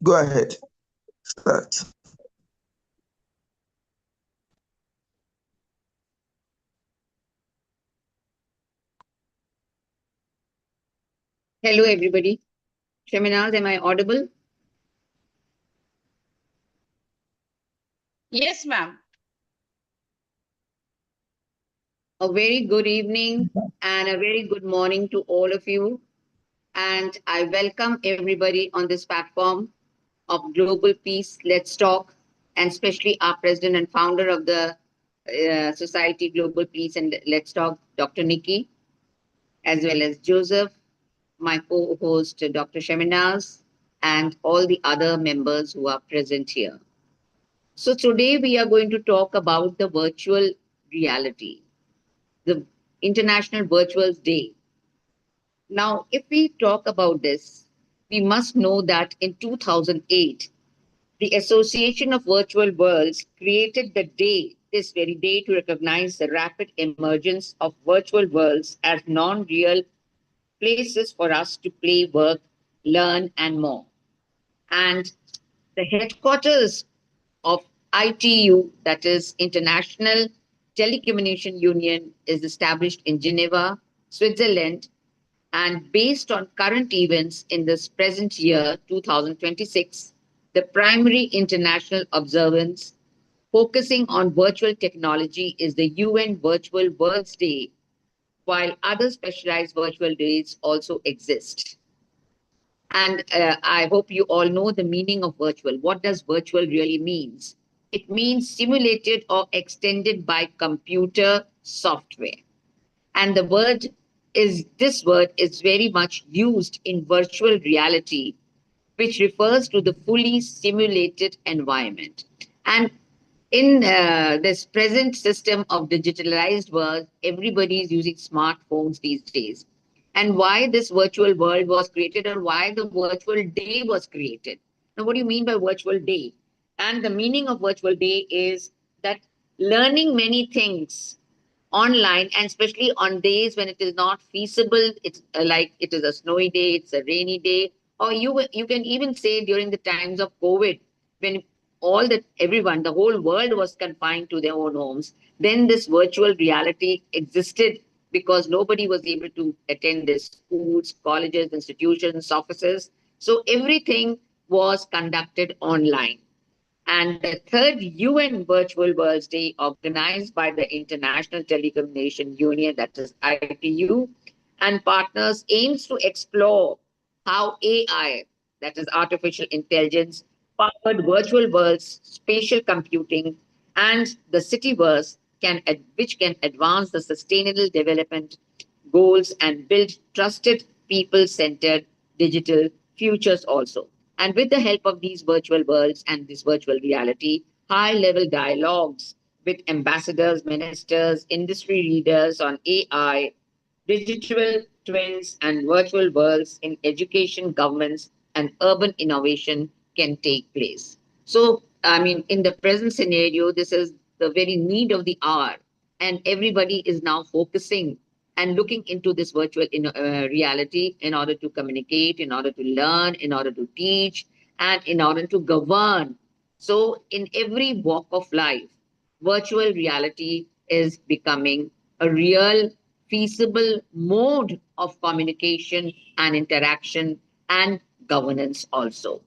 Go ahead. Start. Hello, everybody. Sheminaz, am I audible? Yes, ma'am. A very good evening and a very good morning to all of you. And I welcome everybody on this platform of Global Peace. Let's talk, and especially our president and founder of the Society Global Peace and Let's Talk, Dr. Nikki, as well as Joseph, my co host, Dr. Sheminaz, and all the other members who are present here. So, today we are going to talk about the virtual reality, the International Virtual Day. Now, if we talk about this, we must know that in 2008, the Association of Virtual Worlds created the day, this very day, to recognize the rapid emergence of virtual worlds as non real places for us to play, work, learn, and more. And the headquarters of ITU, that is International Telecommunication Union, is established in Geneva, Switzerland, and based on current events in this present year, 2026, the primary international observance focusing on virtual technology is the UN Virtual Worlds Day, while other specialized virtual days also exist. And I hope you all know the meaning of virtual. What does virtual really means? It means simulated or extended by computer software. And the word is this word is very much used in virtual reality, which refers to the fully simulated environment. And in this present system of digitalized world, everybody is using smartphones these days. And why this virtual world was created, or why the virtual day was created. Now, what do you mean by virtual day? And the meaning of virtual day is that learning many things online, and especially on days when it is not feasible, it's like it is a snowy day, it's a rainy day, or you can even say during the times of COVID, when all that everyone, the whole world was confined to their own homes, then this virtual reality existed because nobody was able to attend their schools, colleges, institutions, offices. So everything was conducted online. And the third UN Virtual Worlds Day, organized by the International Telecommunication Union, that is ITU, and partners, aims to explore how AI, that is artificial intelligence, powered virtual worlds, spatial computing, and the cityverse which can advance the sustainable development goals and build trusted, people centered digital futures also. And with the help of these virtual worlds and this virtual reality, high level dialogues with ambassadors, ministers, industry leaders on AI, digital twins, and virtual worlds in education, governments, and urban innovation can take place. So, I mean, in the present scenario, this is the very need of the hour, and everybody is now focusing and looking into this virtual reality in order to communicate, in order to learn, in order to teach, and in order to govern. So, in every walk of life, virtual reality is becoming a real, feasible mode of communication and interaction and governance also.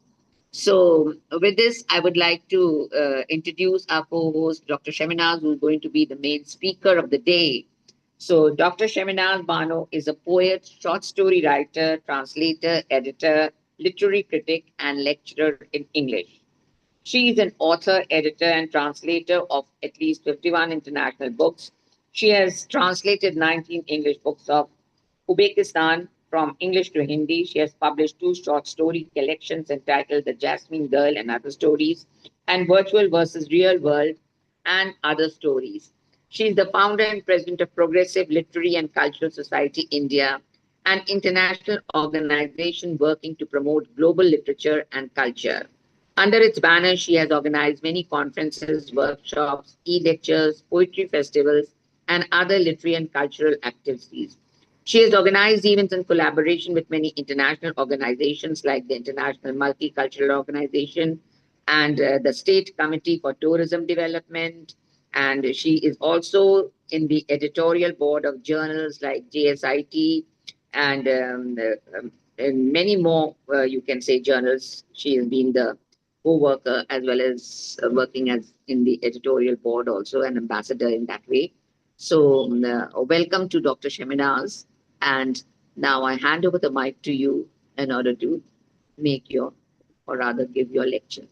So, with this, I would like to introduce our co host, Dr. Sheminaz, who is going to be the main speaker of the day. So, Dr. Sheminaz Bano is a poet, short story writer, translator, editor, literary critic, and lecturer in English. She is an author, editor, and translator of at least 51 international books. She has translated 19 English books of Uzbekistan from English to Hindi. She has published two short story collections entitled The Jasmine Girl and Other Stories, and Virtual versus Real World and Other Stories. She is the founder and president of Progressive Literary and Cultural Society India, an international organization working to promote global literature and culture. Under its banner, she has organized many conferences, workshops, e lectures, poetry festivals, and other literary and cultural activities. She has organized events in collaboration with many international organizations like the International Multicultural Organization and the State Committee for Tourism Development. And she is also in the editorial board of journals like JSIT and many more, you can say, journals. She has been the co-worker as well as working as in the editorial board, also an ambassador in that way. So, welcome to Dr. Sheminaz. And now I hand over the mic to you in order to make your, or rather give your lecture.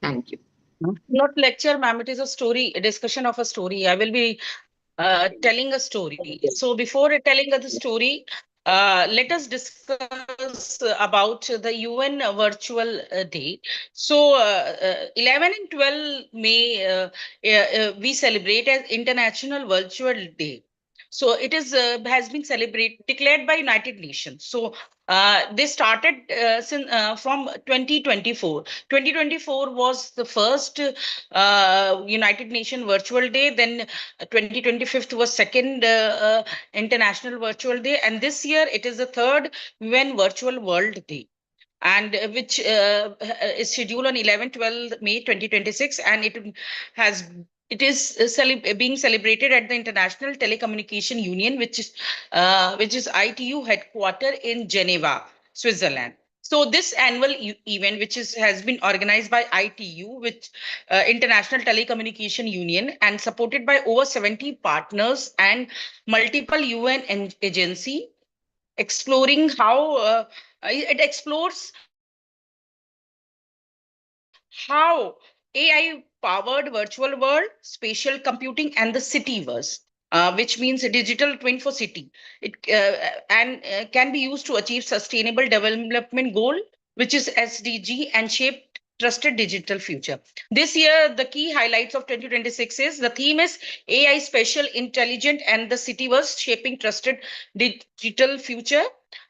Thank you. Not lecture, ma'am. It is a story, a discussion of a story. I will be telling a story. So before telling the story, let us discuss about the UN Virtual Day. So 11 and 12 May, we celebrate as International Virtual Day. So it is has been celebrated declared by United Nations. So they started from 2024. 2024 was the first United Nations Virtual Day. Then 2025 was second International Virtual Day, and this year it is the third UN Virtual World Day, and which is scheduled on 11-12 May 2026, and has it is being celebrated at the International Telecommunication Union, which is ITU headquarter in Geneva, Switzerland. So this annual event, which has been organized by ITU, which International Telecommunication Union, and supported by over 70 partners and multiple UN agency, exploring how it explores how AI powered virtual world, spatial computing, and the cityverse, which means a digital twin for city. It and can be used to achieve sustainable development goal, which is SDG, and shape trusted digital future. This year, the key highlights of 2026 is the theme is AI, spatial intelligent, and the cityverse shaping trusted digital future.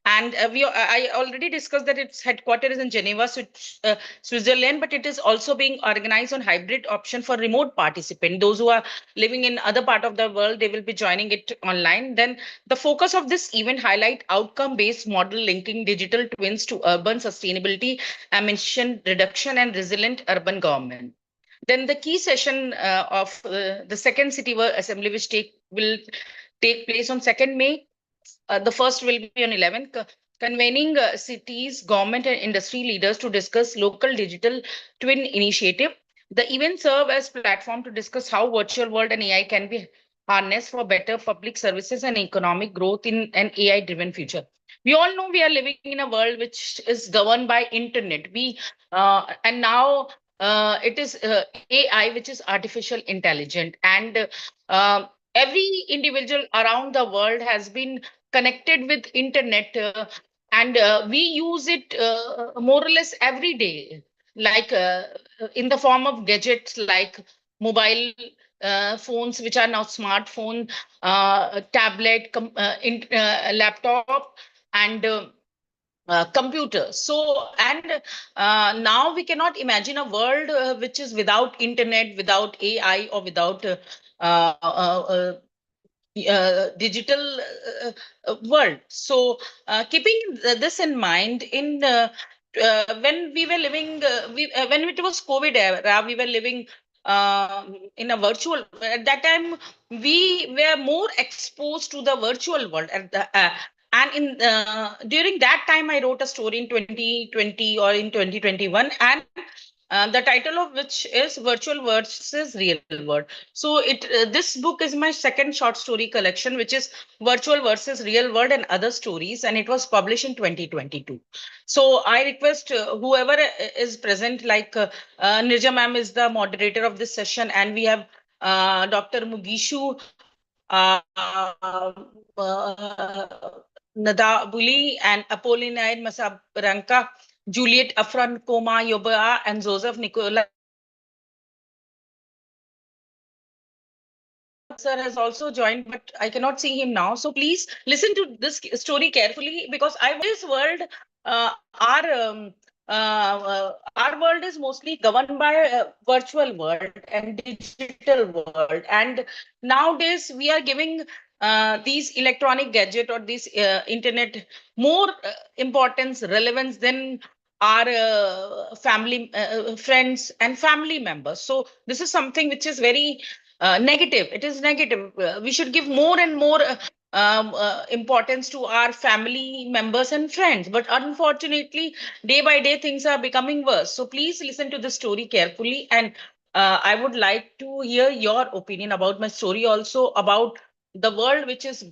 And I already discussed that its headquarters is in Geneva, Switzerland, but it is also being organized on hybrid option for remote participant. Those who are living in other part of the world, they will be joining it online. Then the focus of this event highlight outcome-based model linking digital twins to urban sustainability, emission reduction, and resilient urban government. Then the key session of the second city assembly, which will take place on 2nd May. The first will be on 11th, convening cities, government, and industry leaders to discuss local digital twin initiative. The event serve as platform to discuss how virtual world and AI can be harnessed for better public services and economic growth in an AI-driven future. We all know we are living in a world which is governed by internet. And now it is AI, which is artificial intelligence, and every individual around the world has been connected with internet, and we use it more or less every day, like in the form of gadgets like mobile phones, which are now smartphone, tablet, laptop, and computer. So, and now we cannot imagine a world which is without internet, without AI, or without digital world. So keeping this in mind, in when we were living, when it was COVID era, we were living in a virtual. At that time, we were more exposed to the virtual world. And in during that time, I wrote a story in 2020 or in 2021, and the title of which is Virtual versus Real World. So this book is my second short story collection, which is Virtual versus Real World and Other Stories, and it was published in 2022. So I request whoever is present, like Nirja ma'am is the moderator of this session, and we have Dr. Mugishu Nadabuli and Apollinaire Masabranca, Juliet Afran Koma Yoba, and Joseph Nicola. Sir has also joined, but I cannot see him now. So please listen to this story carefully, because this world, our world is mostly governed by virtual world and digital world. And nowadays we are giving these electronic gadget or this internet more importance, relevance than our family, friends and family members. So this is something which is very negative. It is negative. We should give more and more importance to our family members and friends. But unfortunately, day by day, things are becoming worse. So please listen to the story carefully. And I would like to hear your opinion about my story, also about the world which is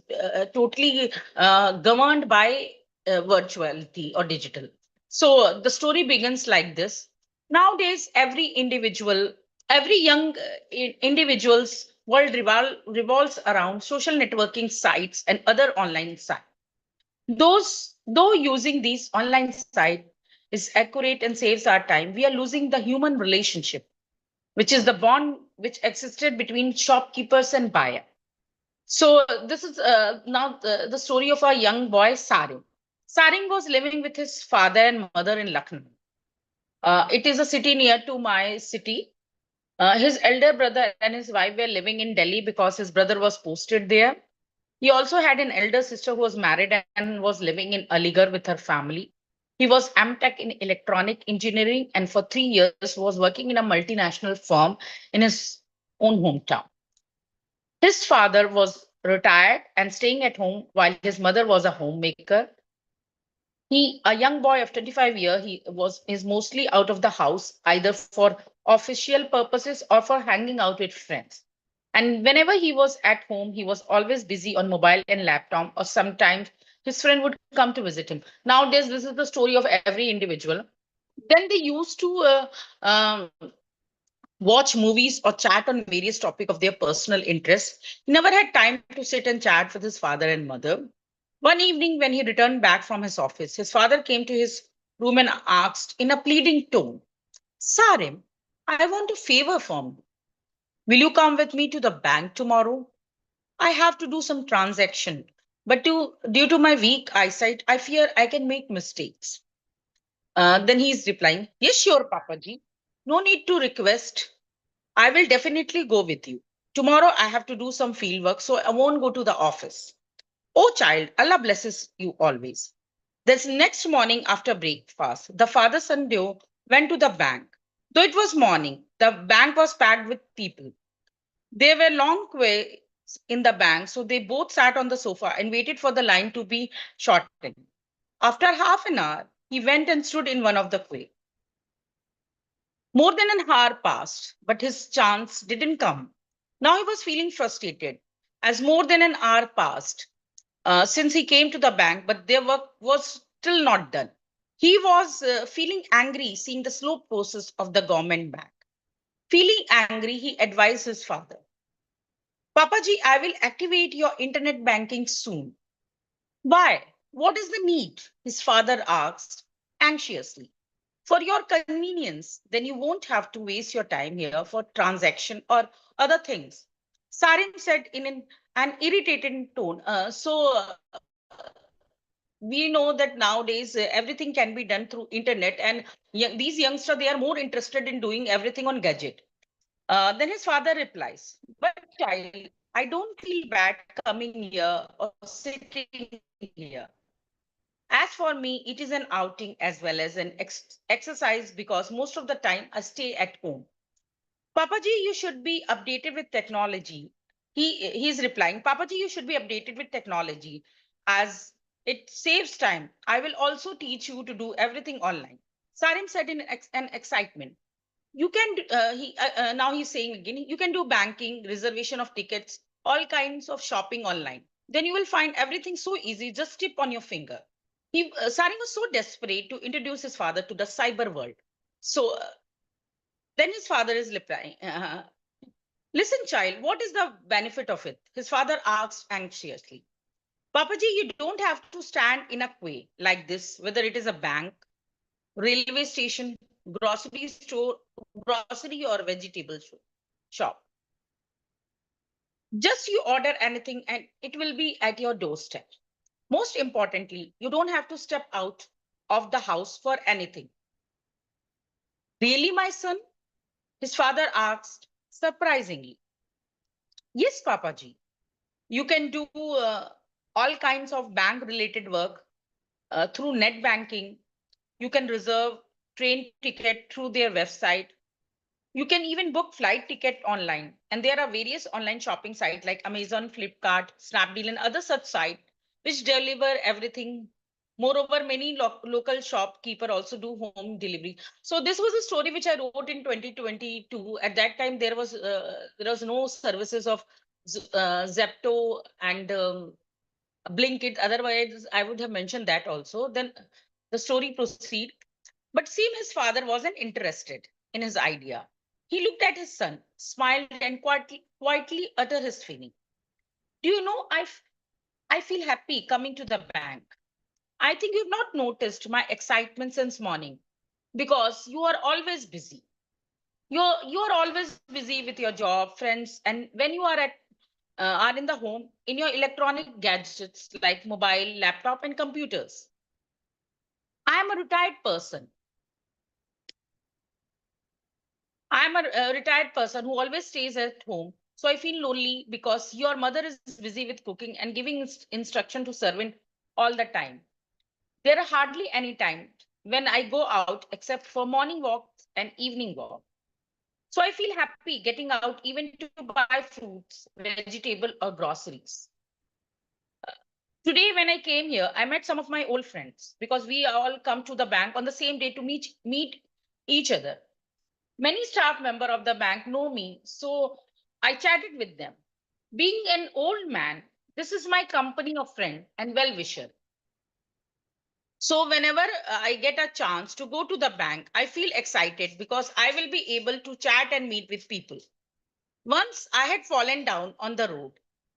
totally governed by virtuality or digital. So the story begins like this. Nowadays, every young individual's world revolves around social networking sites and other online sites. Though using these online sites is accurate and saves our time, we are losing the human relationship, which is the bond which existed between shopkeepers and buyer. So this is now the story of a young boy, Sarin. Sarin was living with his father and mother in Lucknow. It is a city near to my city. His elder brother and his wife were living in Delhi because his brother was posted there. He also had an elder sister who was married and was living in Aligarh with her family. He was MTech in electronic engineering and for 3 years was working in a multinational firm in his own hometown. His father was retired and staying at home while his mother was a homemaker. He, a young boy of 25 years, he was is mostly out of the house either for official purposes or for hanging out with friends. And whenever he was at home, he was always busy on mobile and laptop, or sometimes his friend would come to visit him. Nowadays, this is the story of every individual. Then they used to watch movies or chat on various topics of their personal interests. He never had time to sit and chat with his father and mother. One evening, when he returned back from his office, his father came to his room and asked in a pleading tone, Sarim, I want a favor from you. Will you come with me to the bank tomorrow? I have to do some transaction, but due to my weak eyesight, I fear I can make mistakes. Then he's replying, yes, sure, Papaji. No need to request. I will definitely go with you. Tomorrow I have to do some field work, so I won't go to the office. Oh, child, Allah blesses you always. This next morning after breakfast, the father son duo went to the bank. Though it was morning, the bank was packed with people. There were long queues in the bank, so they both sat on the sofa and waited for the line to be shortened. After half an hour, he went and stood in one of the queues. More than an hour passed, but his chance didn't come. Now he was feeling frustrated as more than an hour passed since he came to the bank, but their work was still not done. He was feeling angry seeing the slow process of the government bank. Feeling angry, he advised his father, Papaji, I will activate your internet banking soon. Why? What is the need? His father asked anxiously. For your convenience, then you won't have to waste your time here for transaction or other things. Sarin said in an irritated tone. We know that nowadays everything can be done through internet, and these youngsters, they are more interested in doing everything on gadget. Then his father replies, but child, I don't feel bad coming here or sitting here. As for me, it is an outing as well as an exercise because most of the time I stay at home. Papaji, you should be updated with technology. He's replying, Papaji, you should be updated with technology as it saves time. I will also teach you to do everything online. Sarim said in an excitement. You can now he's saying again, you can do banking, reservation of tickets, all kinds of shopping online. Then you will find everything so easy, just tip on your finger. Sari was so desperate to introduce his father to the cyber world. So then his father is replying, listen, child, what is the benefit of it? His father asked anxiously. Papaji, you don't have to stand in a queue like this, whether it is a bank, railway station, grocery store, grocery or vegetable shop. Just you order anything and it will be at your doorstep. Most importantly, you don't have to step out of the house for anything. Really, my son? His father asked, surprisingly. Yes, Papaji. You can do all kinds of bank related work through net banking. You can reserve train ticket through their website. You can even book flight ticket online. And there are various online shopping sites like Amazon, Flipkart, Snapdeal, and other such sites which deliver everything. Moreover, many local shopkeeper also do home delivery. So this was a story which I wrote in 2022. At that time, there was no services of Zepto and Blinkit. Otherwise, I would have mentioned that also. Then the story proceed. But Sim, his father, wasn't interested in his idea. He looked at his son, smiled, and quietly uttered his feeling. Do you know, I feel happy coming to the bank. I think you've not noticed my excitement since morning because you are always busy. You're always busy with your job, friends, and when you are in the home in your electronic gadgets like mobile, laptop, and computers. I am a retired person. I'm a retired person who always stays at home. So I feel lonely because your mother is busy with cooking and giving instruction to servant all the time. There are hardly any time when I go out except for morning walks and evening walk. So I feel happy getting out even to buy fruits, vegetable or groceries. Today, when I came here, I met some of my old friends because we all come to the bank on the same day to meet each other. Many staff member of the bank know me, so I chatted with them. Being an old man, this is my company of friend and well-wisher. So whenever I get a chance to go to the bank, I feel excited because I will be able to chat and meet with people. Once I had fallen down on the road.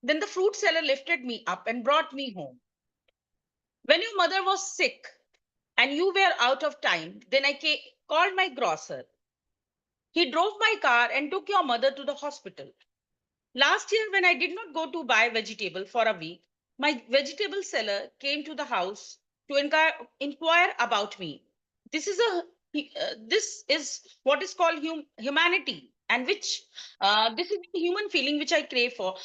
Then the fruit seller lifted me up and brought me home. When your mother was sick and you were out of time, then called my grocer. He drove my car and took your mother to the hospital. Last year, when I did not go to buy vegetable for a week, my vegetable seller came to the house to inquire about me. This is this is what is called humanity, and which this is the human feeling which I crave for.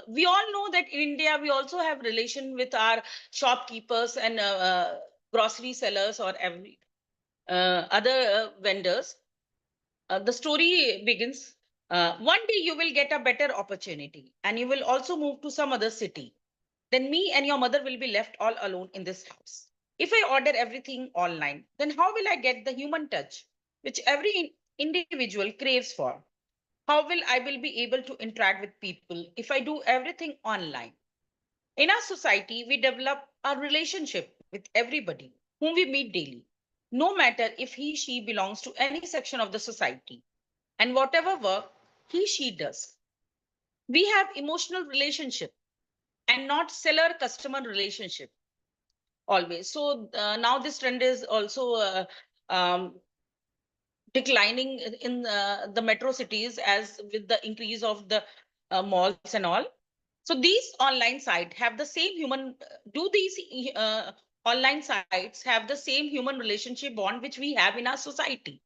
We all know that in India we also have relation with our shopkeepers and grocery sellers or every other vendors. The story begins. One day you will get a better opportunity and you will also move to some other city. Then me and your mother will be left all alone in this house. If I order everything online, then how will I get the human touch, which every individual craves for? How will I will be able to interact with people if I do everything online? In our society, we develop a relationship with everybody whom we meet daily, no matter if she belongs to any section of the society and whatever work she does. We have emotional relationship and not seller customer relationship always. So now this trend is also um, declining in the metro cities as with the increase of the malls and all. So these online sites have the same do these online sites have the same human relationship bond which we have in our society?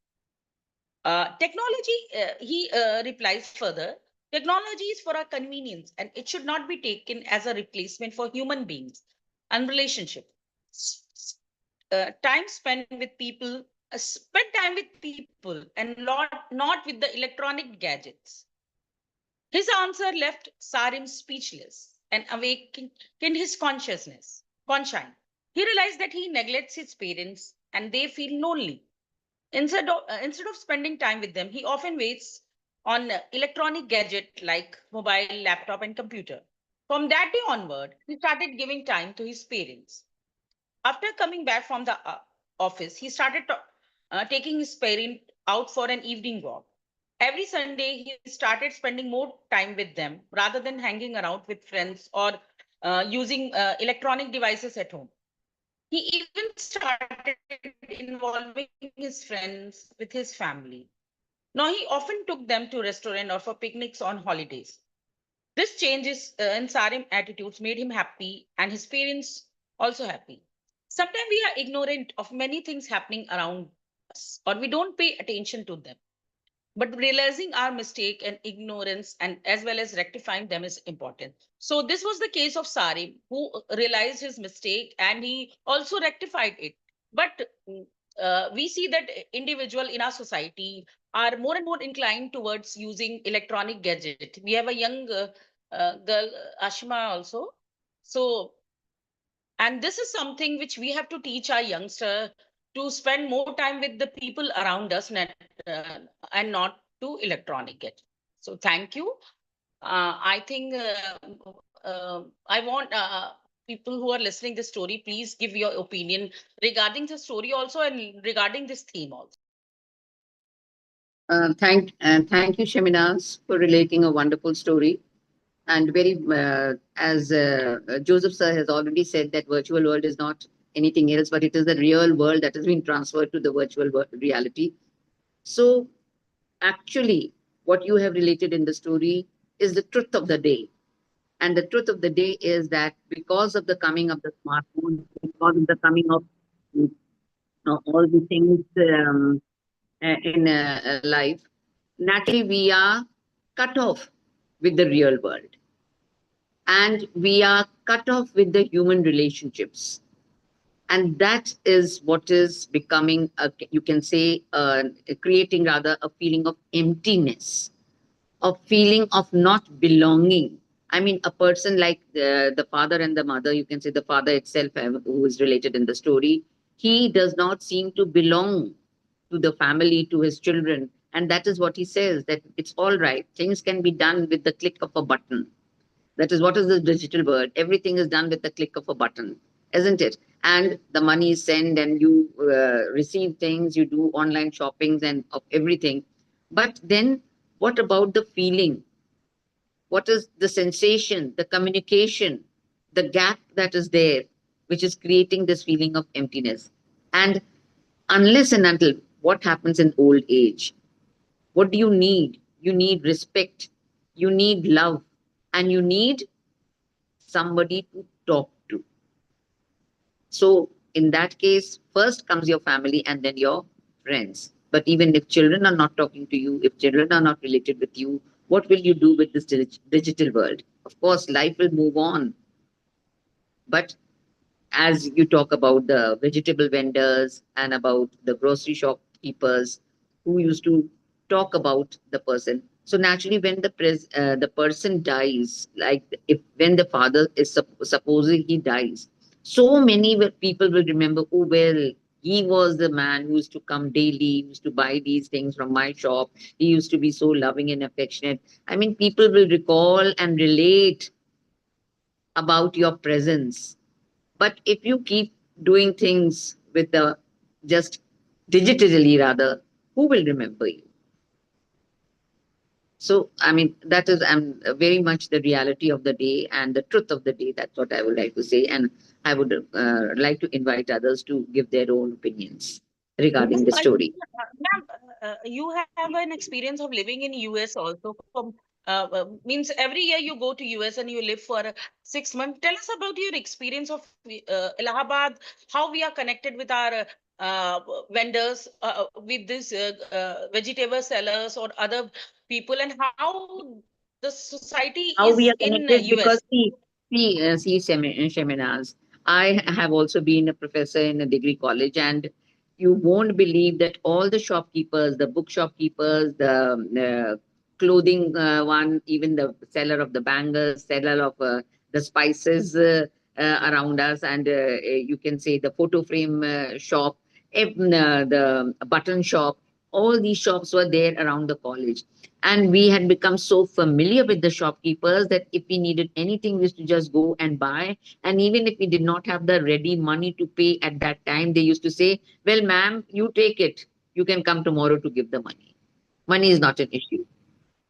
Technology, he replies further, technology is for our convenience and it should not be taken as a replacement for human beings and relationship. Time spent with people, spend time with people and not with the electronic gadgets. His answer left Sarim speechless and awakened his conscience. He realized that he neglects his parents and they feel lonely. Instead of spending time with them, he often waits on electronic gadget like mobile, laptop, and computer. From that day onward, he started giving time to his parents. After coming back from the office, he started taking his parent out for an evening walk. Every Sunday, he started spending more time with them rather than hanging around with friends or using electronic devices at home. He even started involving his friends with his family. Now he often took them to restaurant or for picnics on holidays. This changes in Sarim attitudes made him happy and his parents also happy. Sometimes we are ignorant of many things happening around us or we don't pay attention to them. but realizing our mistake and ignorance and as well as rectifying them is important. So this was the case of Sarim, who realized his mistake and he also rectified it. But we see that individual in our society are more and more inclined towards using electronic gadget. We have a young girl, Ashma also. So, and this is something which we have to teach our youngster to spend more time with the people around us uh, and not to electronic gadgets. So thank you. I think I want people who are listening this story, please give your opinion regarding the story also and regarding this theme also. Thank you, Sheminas, for relating a wonderful story. And as Joseph sir has already said, that virtual world is not anything else, but it is the real world that has been transferred to the virtual reality. So actually, what you have related in the story is the truth of the day. And the truth of the day is that because of the coming of the smartphone, because of the coming of all the things in life, naturally we are cut off with the real world. And we are cut off with the human relationships. And that is what is becoming, you can say, creating rather a feeling of emptiness, a feeling of not belonging. I mean, a person like the father and the mother, you can say the father itself, who is related in the story, he does not seem to belong to the family, to his children. And that is what he says, that it's all right. Things can be done with the click of a button. That is what is the digital world. Everything is done with the click of a button, isn't it? And the money is sent and you receive things, you do online shoppings and of everything. But then what about the feeling? What is the sensation, the communication, the gap that is there, which is creating this feeling of emptiness? And unless and until what happens in old age, what do you need? You need respect, you need love, and you need somebody to talk to. So, in that case, first comes your family and then your friends. But even if children are not talking to you, if children are not related with you, what will you do with this digital world? Of course, life will move on. But as you talk about the vegetable vendors and about the grocery shopkeepers who used to talk about the person. So naturally, when the person dies, like if when the father is supposing he dies, so many people will remember. Oh well, he was the man who used to come daily, used to buy these things from my shop. He used to be so loving and affectionate. I mean, people will recall and relate about your presence. But if you keep doing things with the just digitally rather, who will remember you? So, I mean, that is very much the reality of the day and the truth of the day. That's what I would like to say. And I would like to invite others to give their own opinions regarding the story. Ma'am, you have an experience of living in US also. Means every year you go to US and you live for 6 months. Tell us about your experience of Allahabad, how we are connected with our vendors, with these vegetable sellers or other people, and how the society How we is are in connected, because US. see seminars. I have also been a professor in a degree college, and you won't believe that all the shopkeepers, the book shopkeepers, the clothing one, even the seller of the bangles, seller of the spices around us, and you can say the photo frame shop, the button shop, all these shops were there around the college. And we had become so familiar with the shopkeepers that if we needed anything, we used to just go and buy. And even if we did not have the ready money to pay at that time, they used to say, well, ma'am, you take it. You can come tomorrow to give the money. Money is not an issue.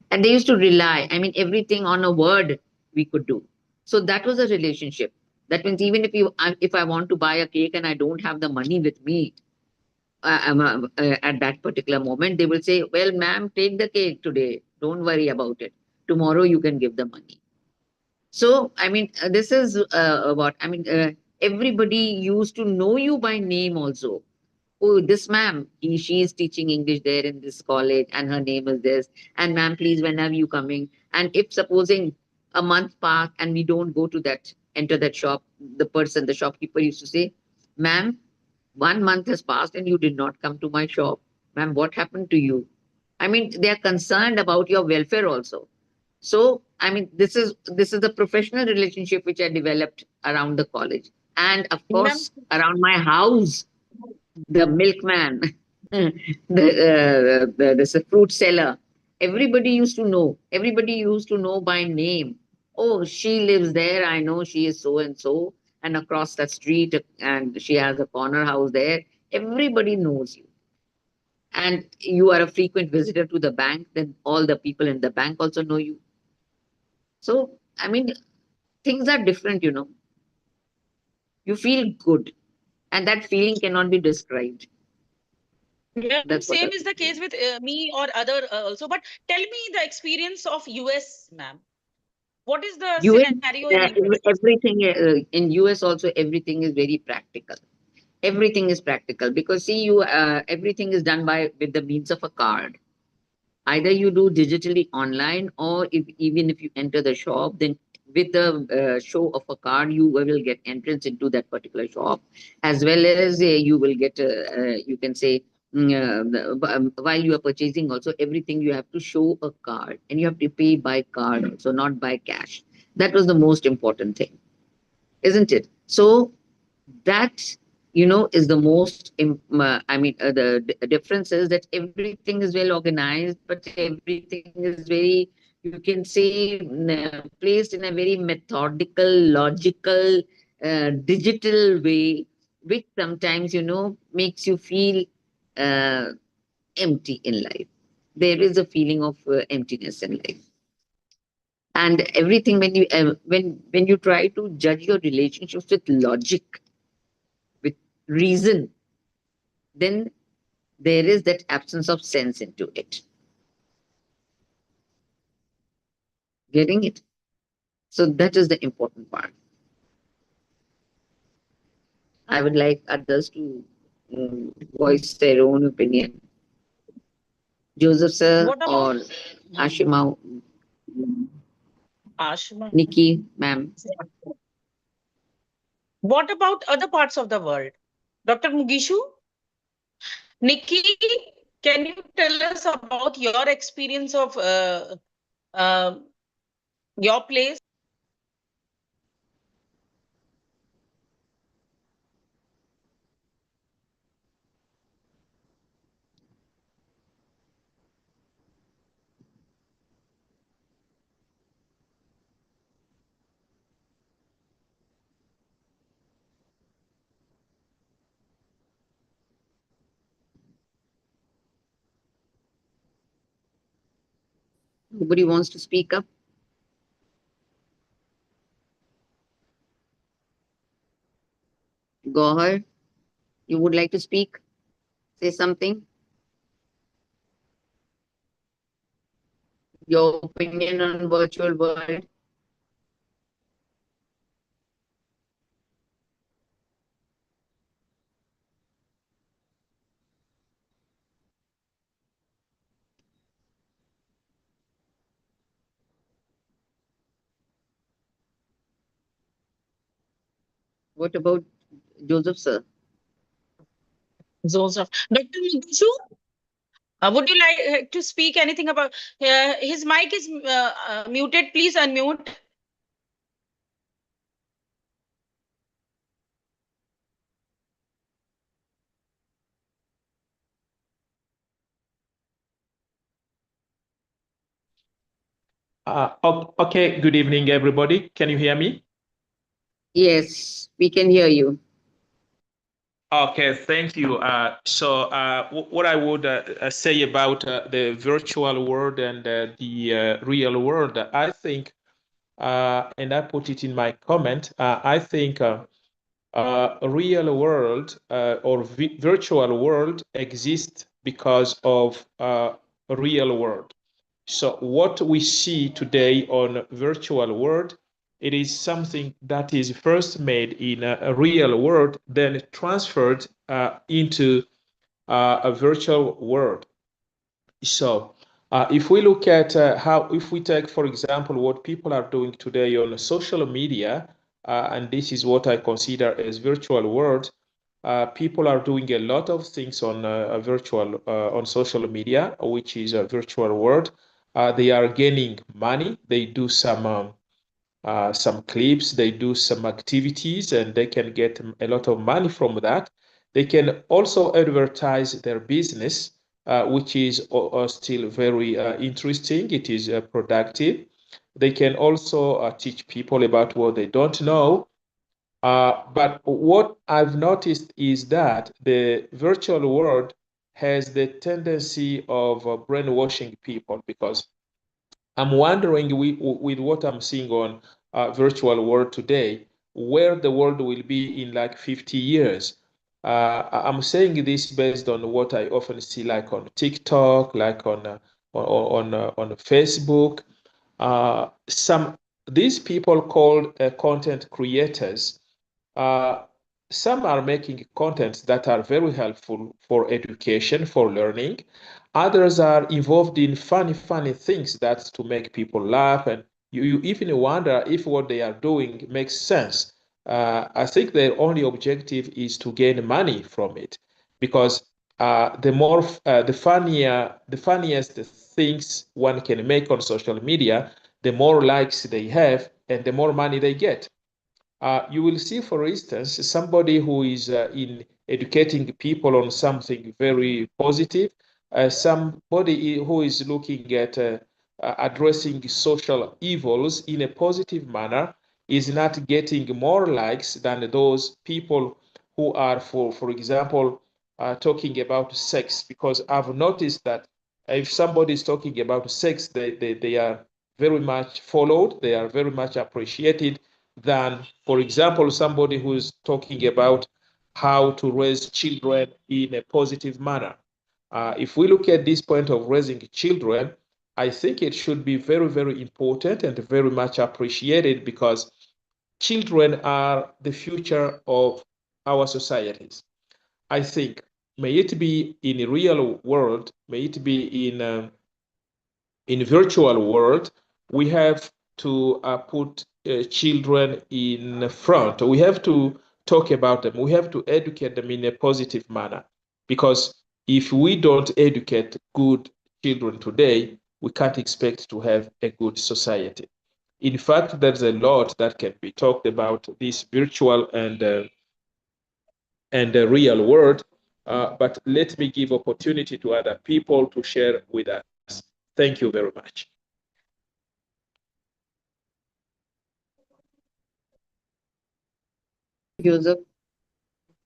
And they used to rely, I mean, everything on a word we could do. So that was a relationship. That means even if I want to buy a cake and I don't have the money with me, at that particular moment, they will say, well, ma'am, take the cake today. Don't worry about it. Tomorrow you can give the money. So, I mean, this is what I mean. Everybody used to know you by name also. oh, this ma'am, she is teaching English there in this college and her name is this. And ma'am, please, when are you coming? And if supposing a month pass and we don't go to that, enter that shop, the shopkeeper used to say, ma'am, 1 month has passed and you did not come to my shop. Ma'am, what happened to you? I mean, they are concerned about your welfare also. So, I mean, this is the professional relationship which I developed around the college. And of Ma'am, course, around my house, the milkman, there's a fruit seller. Everybody used to know by name. Oh, she lives there. I know she is so and so. And across the street, and she has a corner house there. Everybody knows you. And you are a frequent visitor to the bank, then all the people in the bank also know you. So, I mean, things are different, you know. You feel good, and that feeling cannot be described. yeah, That's what I same is the case with me or other also. But tell me the experience of US, ma'am. What is the US, scenario in US? everything in US also everything is very practical. Everything is practical because see you everything is done by with the means of a card. Either you do digitally online or if even if you enter the shop, then with the show of a card you will get entrance into that particular shop, as well as you will get you can say while you are purchasing also everything you have to show a card and you have to pay by card also, not by cash. That was the most important thing, isn't it? So that is the most I mean difference is that everything is well organized, but everything is very, you can say, placed in a very methodical, logical, digital way, which sometimes makes you feel uh, empty in life. There is a feeling of emptiness in life. And everything, when you try to judge your relationships with logic, with reason, then there is that absence of sense into it. Getting it? So that is the important part. I would like others to voice their own opinion. Joseph sir What about or Ashima, Ashma? Nikki, ma'am. What about other parts of the world? Dr. Mugishu? Nikki, can you tell us about your experience of uh, your place? Nobody wants to speak up? Gohar, you would like to speak? Say something? Your opinion on virtual world? What about Joseph sir? Joseph. Dr. Mugishu, would you like to speak anything about his mic is muted? Please unmute. Okay, good evening, everybody. Can you hear me? Yes, we can hear you. Okay, thank you. What I would say about the virtual world and the real world, I think, and I put it in my comment, I think real world or virtual world exists because of real world. So what we see today on virtual world, it is something that is first made in a real world, then transferred into a virtual world. So if we look at if we take, for example, what people are doing today on social media, and this is what I consider as virtual world, people are doing a lot of things on on social media, which is a virtual world. They are gaining money. They do some clips, they do some activities, and they can get a lot of money from that. They can also advertise their business, which is still very interesting. It is productive. They can also teach people about what they don't know. But what I've noticed is that the virtual world has the tendency of brainwashing people, because I'm wondering with what I'm seeing on virtual world today, where the world will be in like 50 years. I'm saying this based on what I often see, like on TikTok, like on Facebook. Some these people called content creators. Uh, some are making contents that are very helpful for education, for learning. Others are involved in funny things that's to make people laugh, and you even wonder if what they are doing makes sense. I think their only objective is to gain money from it, because the funniest things one can make on social media, the more likes they have and the more money they get. You will see, for instance, somebody who is in educating people on something very positive, somebody who is looking at addressing social evils in a positive manner is not getting more likes than those people who are, for example, talking about sex. Because I've noticed that if somebody is talking about sex, they are very much followed, they are very much appreciated than, for example, somebody who's talking about how to raise children in a positive manner. If we look at this point of raising children, I think it should be very important and very much appreciated, because children are the future of our societies. I think, may it be in a real world, may it be in virtual world, we have to put children in front. We have to talk about them. We have to educate them in a positive manner, because if we don't educate good children today, we can't expect to have a good society. In fact, there's a lot that can be talked about this virtual and the real world. But let me give opportunity to other people to share with us. Thank you very much. Joseph,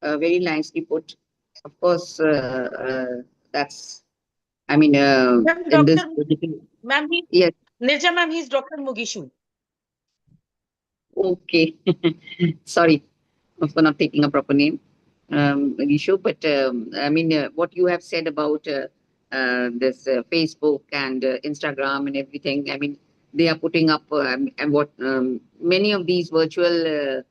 very nicely put. Of course, that's, I mean, Ma'am, in this, Ma'am, yes, Nirja ma'am, he's Dr. Mugishu. okay. Sorry for not taking a proper name, issue, but I mean, what you have said about this Facebook and Instagram and everything, I mean, they are putting up and what many of these virtual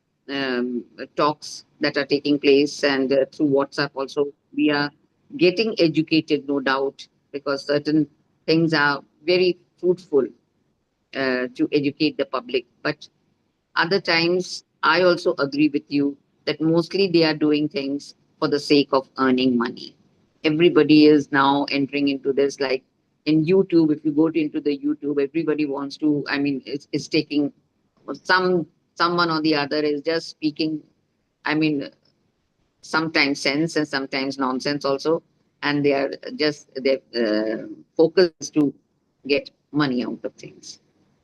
talks that are taking place, and through WhatsApp also, we are getting educated, no doubt, because certain things are very fruitful to educate the public. But other times, I also agree with you that mostly they are doing things for the sake of earning money. Everybody is now entering into this, like in YouTube. If you go into the YouTube, everybody wants to, I mean, it's taking someone or the other is just speaking, I mean, sometimes sense and sometimes nonsense also. And they are just, their focus is to get money out of things.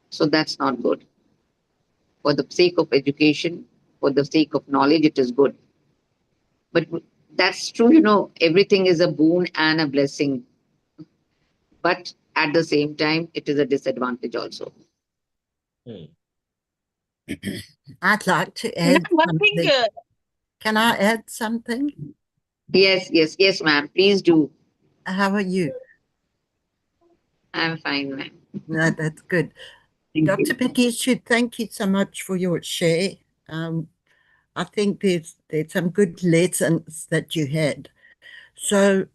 So that's not good. For the sake of education, for the sake of knowledge, it is good. But that's true, everything is a boon and a blessing. But at the same time, it is a disadvantage also. I'd like to add something. Can I add something? Yes, ma'am. Please do. How are you? I'm fine, ma'am. No, that's good. Dr. Mugishu, thank you so much for your share. I think there's some good lessons that you had. So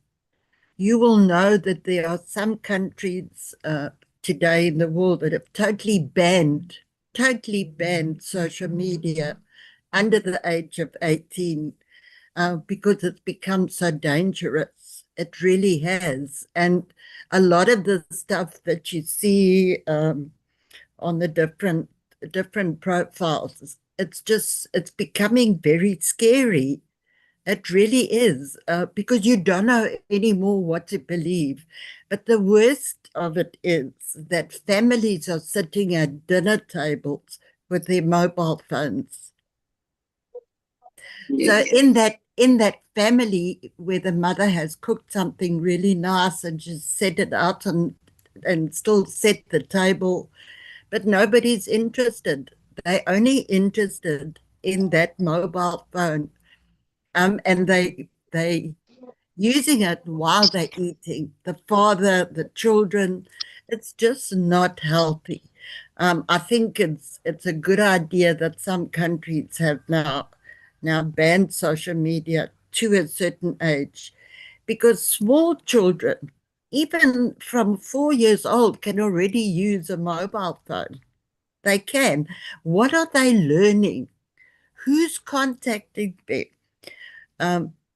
you will know that there are some countries today in the world that have totally banned social media under the age of 18 because it's become so dangerous. It really has. And a lot of the stuff that you see on the different profiles, it's becoming very scary. It really is, because you don't know anymore what to believe. But the worst of it is that families are sitting at dinner tables with their mobile phones. Yes. So in that family where the mother has cooked something really nice and just set it out and still set the table, but nobody's interested. They're only interested in that mobile phone. And they using it while they're eating, the father, the children. It's just not healthy. I think it's a good idea that some countries have now banned social media to a certain age, because small children, even from 4 years old, can already use a mobile phone. They can. What are they learning? Who's contacting them?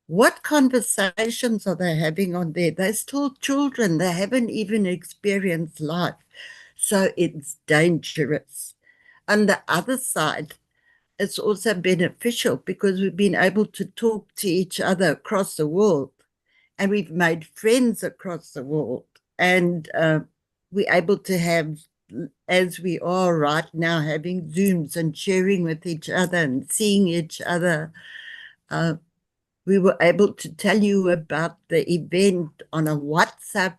What conversations are they having on there? They're still children. They haven't even experienced life. So it's dangerous. On the other side, it's also beneficial because we've been able to talk to each other across the world, and we've made friends across the world. And we're able to have, as we are right now, having Zooms and sharing with each other and seeing each other. We were able to tell you about the event on a WhatsApp,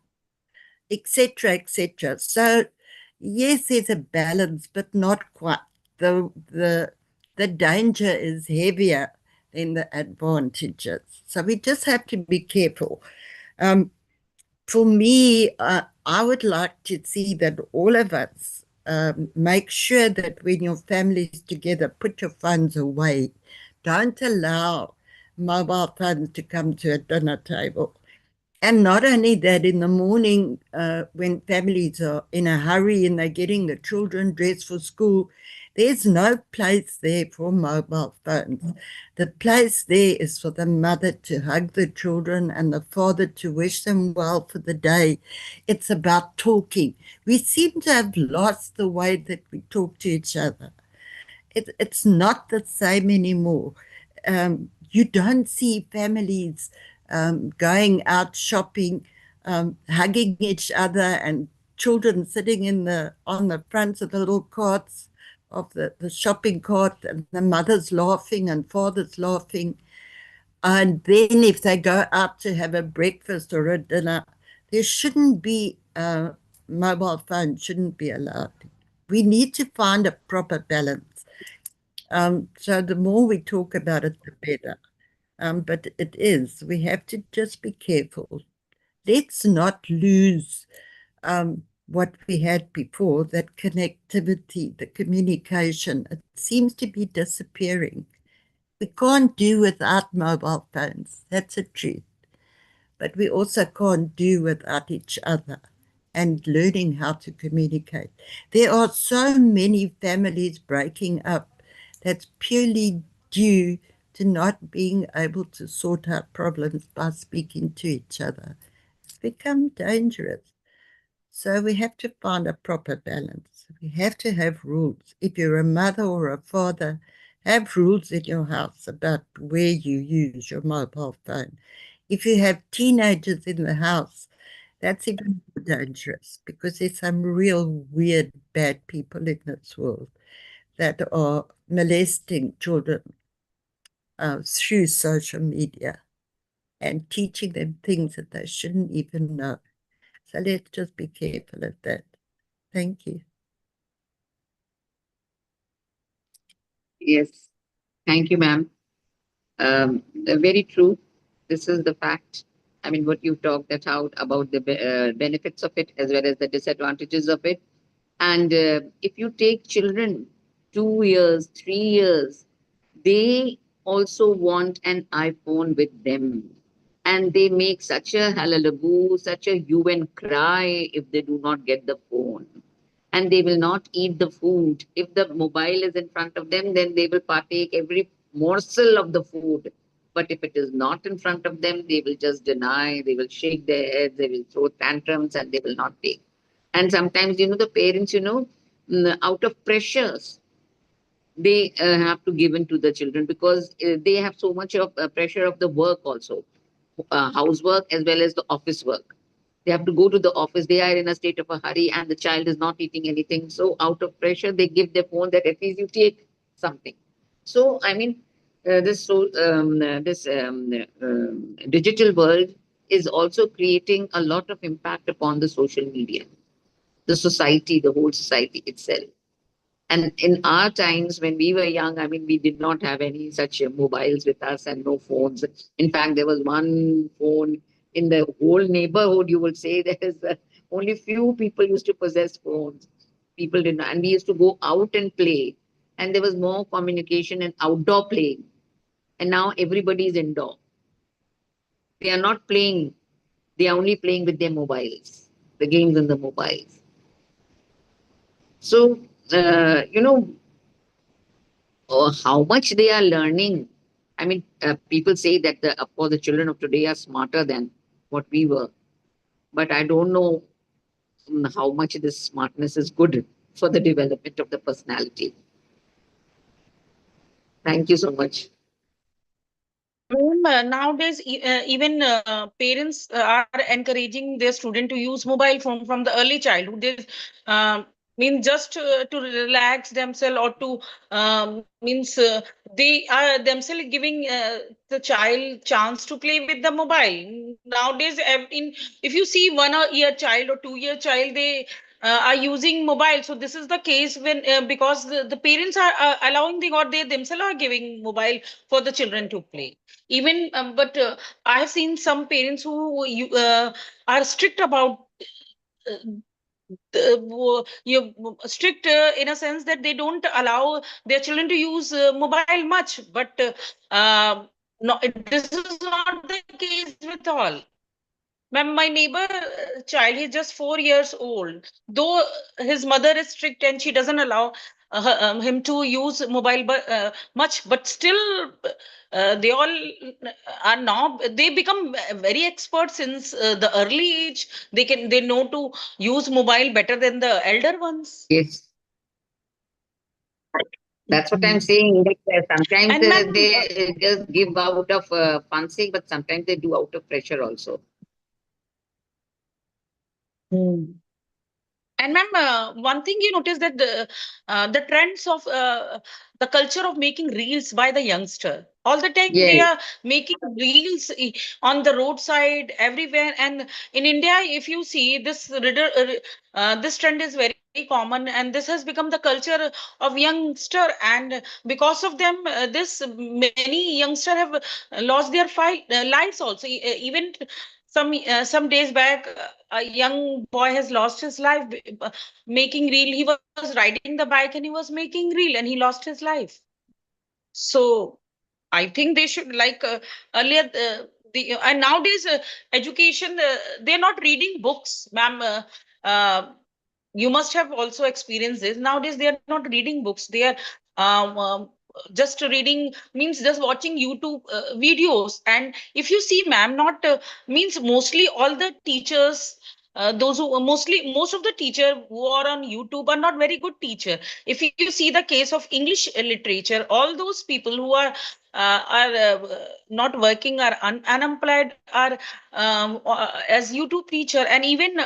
etc., etc. So yes, there's a balance, but not quite. The danger is heavier than the advantages. So we just have to be careful. For me, I would like to see that all of us make sure that when your family's together, put your phones away. Don't allow mobile phones to come to a dinner table. And not only that, in the morning, when families are in a hurry and they're getting the children dressed for school, there's no place there for mobile phones. The place there is for the mother to hug the children and the father to wish them well for the day. It's about talking. We seem to have lost the way that we talk to each other. It's not the same anymore. You don't see families going out shopping, hugging each other, and children sitting on the fronts of the little carts of the shopping cart, and the mother's laughing and father's laughing. And then if they go out to have a breakfast or a dinner, there shouldn't be mobile phones, shouldn't be allowed. We need to find a proper balance. So the more we talk about it, the better. But it is, we have to just be careful. Let's not lose what we had before, that connectivity, the communication. It seems to be disappearing. We can't do without mobile phones. That's the truth. But we also can't do without each other and learning how to communicate. There are so many families breaking up that's purely due to not being able to sort out problems by speaking to each other. It's become dangerous. So we have to find a proper balance. We have to have rules. If you're a mother or a father, have rules in your house about where you use your mobile phone. If you have teenagers in the house, that's even more dangerous, because there's some real weird, bad people in this world that are molesting children through social media and teaching them things that they shouldn't even know. So let's just be careful of that. Thank you. Yes. Thank you, ma'am. Very true. This is the fact. I mean, what you talked out about the benefits of it as well as the disadvantages of it. And if you take children 2 years, 3 years, they also want an iPhone with them. And they make such a hullabaloo, such a hue and cry if they do not get the phone. And they will not eat the food. If the mobile is in front of them, then they will partake every morsel of the food. But if it is not in front of them, they will just deny, they will shake their heads, they will throw tantrums, and they will not take. And sometimes, the parents, out of pressures, they have to give in to the children, because they have so much of pressure of the work also, housework as well as the office work. They have to go to the office. They are in a state of a hurry, and the child is not eating anything. So out of pressure, they give their phone that at least you take something. So I mean, this digital world is also creating a lot of impact upon the social media, the society, the whole society itself. And in our times when we were young, I mean, we did not have any such mobiles with us and no phones. In fact, there was one phone in the whole neighborhood, you would say. There's only few people used to possess phones. People did not. And we used to go out and play. And there was more communication and outdoor playing. And now everybody is indoor. They are not playing. They are only playing with their mobiles, the games on the mobiles. So, how much they are learning. I mean, people say that of course, the children of today are smarter than what we were, but I don't know how much this smartness is good for the development of the personality. Thank you so much. Nowadays, even parents are encouraging their student to use mobile phone from the early childhood. They mean just to relax themselves, or to means they are themselves giving the child chance to play with the mobile. Nowadays, if you see 1 year child or 2 year child, they are using mobile. So this is the case when because the parents are allowing the, or they themselves are giving mobile for the children to play. Even but I have seen some parents who are strict about strict in a sense that they don't allow their children to use mobile much, but no, this is not the case with all. Ma'am, my neighbor child, he's just 4 years old. Though his mother is strict and she doesn't allow him to use mobile much, but still they all are now, they become very expert since the early age. They know to use mobile better than the elder ones. Yes. That's what I'm saying. Sometimes And they just give out of fancy, but sometimes they do out of pressure also. And ma'am, one thing you notice that the trends of the culture of making reels by the youngster. All the time they Yes. are making reels on the roadside everywhere. And in India, if you see this trend is very common, and this has become the culture of youngster. And because of them, this many youngster have lost their lives also. Even some days back, a young boy has lost his life making reel. He was riding the bike and he was making reel, and he lost his life. So I think they should, like earlier, and nowadays education, they're not reading books, ma'am. You must have also experienced this. Nowadays they are not reading books. They are just reading, means just watching YouTube videos. And if you see, ma'am, not means mostly all the teachers, those who most of the teacher who are on YouTube are not very good teacher. If you see the case of English literature, all those people who are not working, are unemployed, are as YouTube teacher. And even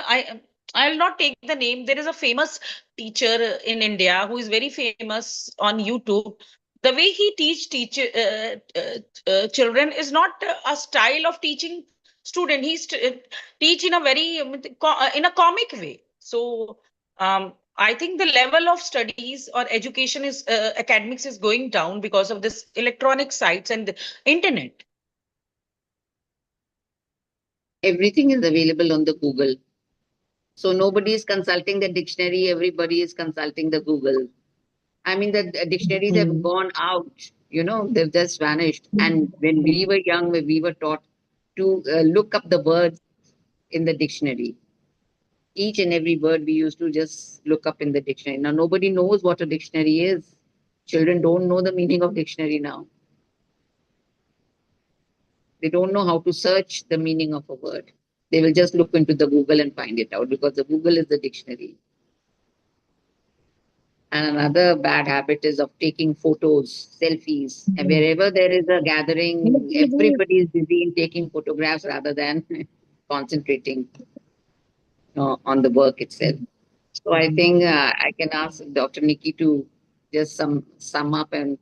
I'll not take the name. There is a famous teacher in India who is very famous on YouTube. The way he children is not a style of teaching student. He teach in a very in a comic way. So I think the level of studies or education is academics is going down because of this electronic sites and the internet. Everything is available on the Google. So nobody is consulting the dictionary. Everybody is consulting the Google. I mean, the dictionaries have gone out, they've just vanished. And when we were young, when we were taught, to look up the words in the dictionary. Each and every word we used to just look up in the dictionary. Now nobody knows what a dictionary is. Children don't know the meaning of dictionary now. They don't know how to search the meaning of a word. They will just look into the Google and find it out because the Google is the dictionary. And another bad habit is of taking photos, selfies. And wherever there is a gathering, everybody is busy in taking photographs rather than concentrating on the work itself. So I think I can ask Dr. Nikki to just sum up and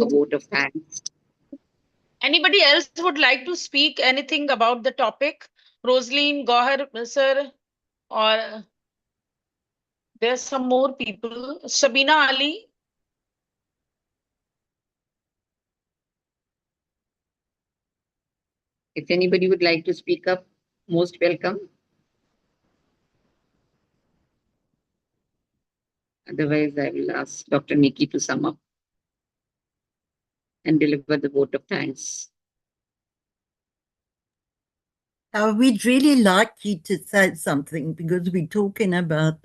a vote of thanks. Anybody else would like to speak anything about the topic? Rosaline, Gohar, sir, or there's some more people. Sabina Ali. If anybody would like to speak up, most welcome. Otherwise, I will ask Dr. Nikki to sum up and deliver the vote of thanks. We'd really like you to say something because we're talking about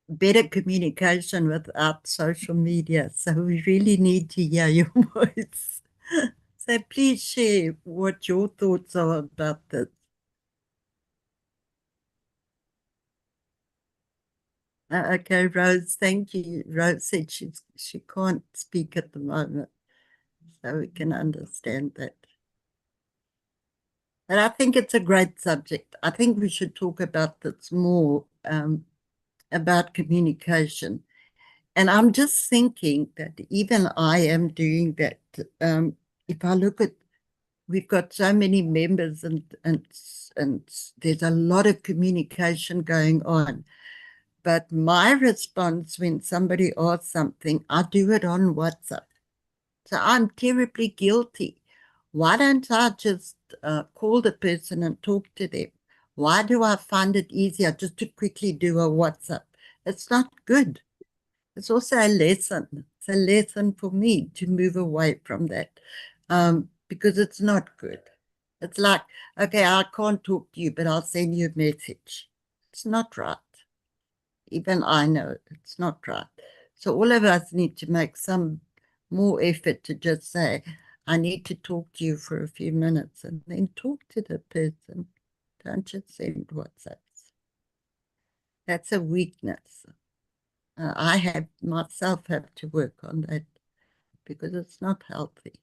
better communication without social media. So we really need to hear your voice. So please share what your thoughts are about this. Okay, Rose, thank you. Rose said she can't speak at the moment, so we can understand that. But I think it's a great subject. I think we should talk about this more, about communication. And I'm just thinking that even I am doing that. If I look at, we've got so many members and there's a lot of communication going on. But my response when somebody asks something, I do it on WhatsApp. So I'm terribly guilty. Why don't I just call the person and talk to them? Why do I find it easier just to quickly do a WhatsApp? It's not good. It's also a lesson. It's a lesson for me to move away from that because it's not good. It's like, okay, I can't talk to you, but I'll send you a message. It's not right. Even I know it's not right. So all of us need to make some more effort to just say, I need to talk to you for a few minutes and then talk to the person. Don't just send WhatsApps. That's a weakness. I have myself have to work on that because it's not healthy.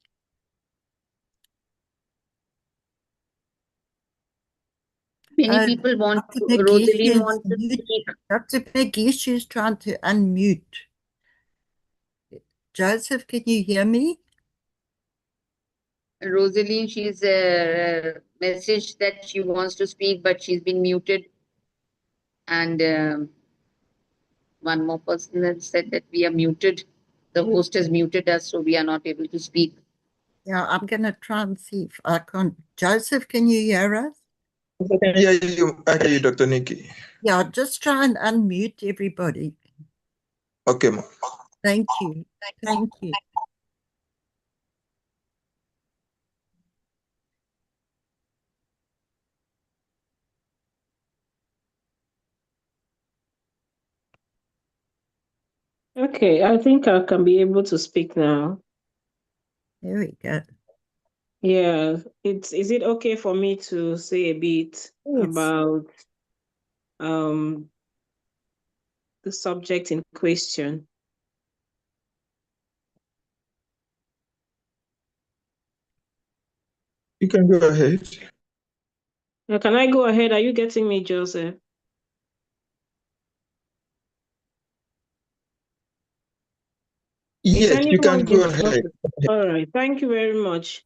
Many people want to, Rosaline wants to speak. Dr. Megish is trying to unmute. Joseph, can you hear me? Rosaline, she's messaged that she wants to speak, but she's been muted. And one more person has said that we are muted. The host has muted us, so we are not able to speak. Yeah, I'm going to try and see if I can. Joseph, can you hear us? I can hear you. I can hear you, Dr. Nikki. Yeah, just try and unmute everybody. Okay, ma. Thank you. Thank you. Okay, I think I can be able to speak now. There we go. Yeah, is it okay for me to say a bit about the subject in question? You can go ahead. Now, can I go ahead? Are you getting me, Joseph? Yes, you can go ahead. Okay. All right. Thank you very much.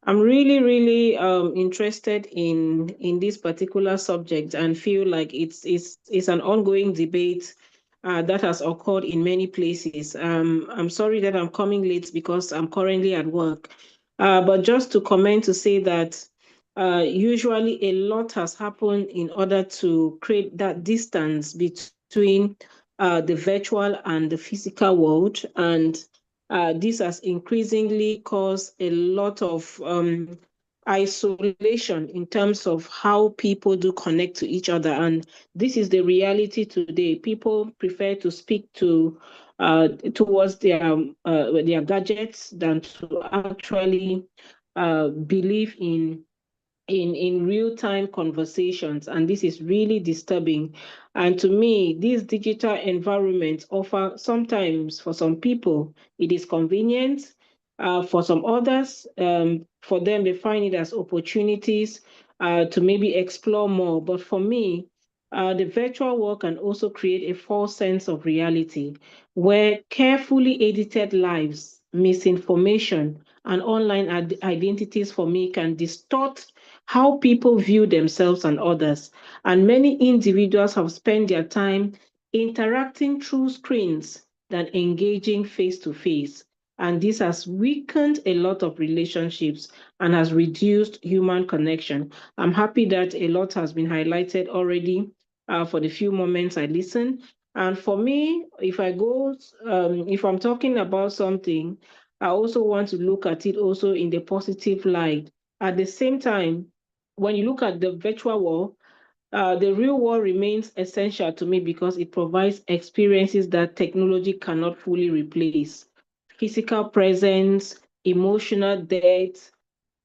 I'm really interested in this particular subject and feel like it's an ongoing debate that has occurred in many places. I'm sorry that I'm coming late because I'm currently at work. But just to comment to say that usually a lot has happened in order to create that distance between the virtual and the physical world. And this has increasingly caused a lot of isolation in terms of how people do connect to each other. And this is the reality today. People prefer to speak towards their gadgets than to actually believe in real-time conversations, and this is really disturbing. And to me, these digital environments offer, sometimes for some people it is convenient, for some others, for them, they find it as opportunities to maybe explore more. But for me, the virtual world can also create a false sense of reality, where carefully edited lives, misinformation, and online identities, for me, can distort how people view themselves and others. And many individuals have spent their time interacting through screens than engaging face to face. And this has weakened a lot of relationships and has reduced human connection. I'm happy that a lot has been highlighted already for the few moments I listened. And for me, if I'm talking about something, I also want to look at it also in the positive light. At the same time, when you look at the virtual world, the real world remains essential to me because it provides experiences that technology cannot fully replace. Physical presence, emotional depth,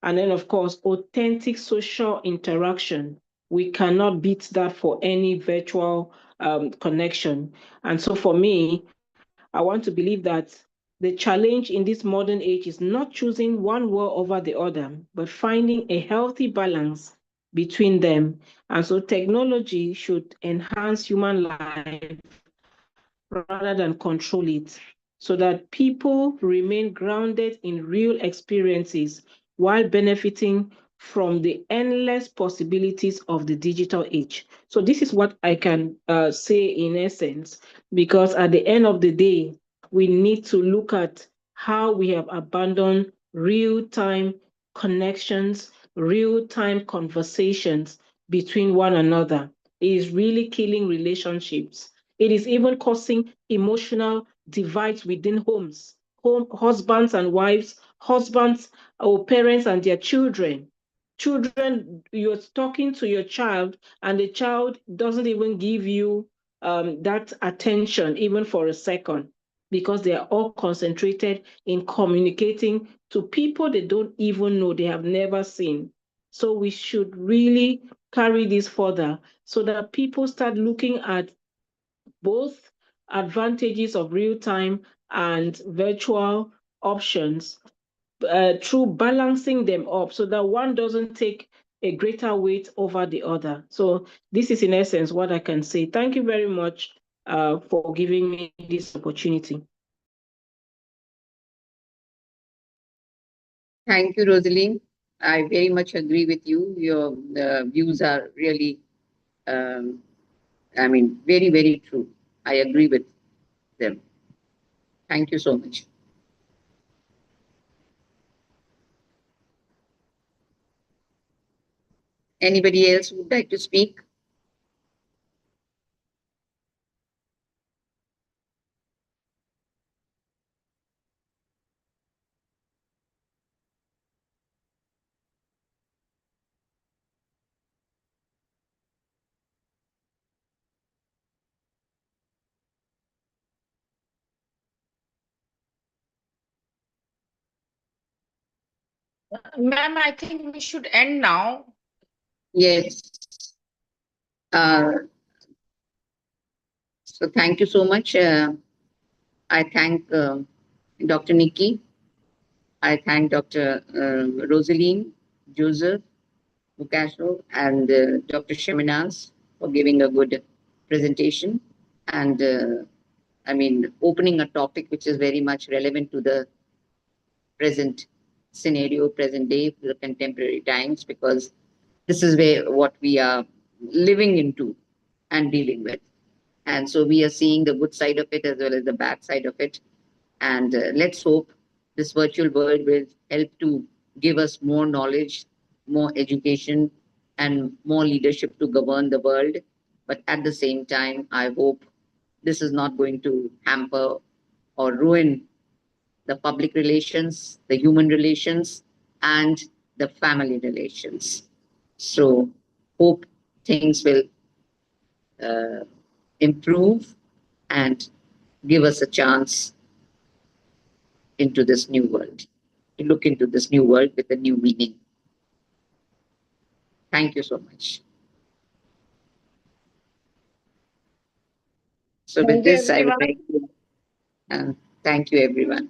and then, of course, authentic social interaction. We cannot beat that for any virtual connection. And so for me, I want to believe that the challenge in this modern age is not choosing one world over the other, but finding a healthy balance between them. And so technology should enhance human life rather than control it, so that people remain grounded in real experiences while benefiting from the endless possibilities of the digital age. So this is what I can say in essence, because at the end of the day, we need to look at how we have abandoned real-time connections, real-time conversations between one another. It is really killing relationships. It is even causing emotional divides within homes, husbands and wives, husbands or parents and their children. Children, you're talking to your child, and the child doesn't even give you that attention, even for a second, because they are all concentrated in communicating to people they don't even know, they have never seen. So we should really carry this further so that people start looking at both advantages of real-time and virtual options through balancing them up so that one doesn't take a greater weight over the other. So this is in essence what I can say. Thank you very much for giving me this opportunity. Thank you, Rosaline. I very much agree with you. Your views are really, very, very true. I agree with them. Thank you so much. Anybody else would like to speak? Ma'am, I think we should end now. Yes. So thank you so much. I thank Dr. Nikki. I thank Dr. Rosaline, Joseph, Mukasho, and Dr. Sheminas for giving a good presentation and opening a topic which is very much relevant to the present scenario, present day, the contemporary times, because this is what we are living into and dealing with. And so we are seeing the good side of it as well as the bad side of it. And let's hope this virtual world will help to give us more knowledge, more education, and more leadership to govern the world. But at the same time, I hope this is not going to hamper or ruin the public relations, the human relations, and the family relations. So hope things will improve and give us a chance into this new world, to look into this new world with a new meaning. Thank you so much. So with Thank you, this, I would everyone. like to thank you, everyone.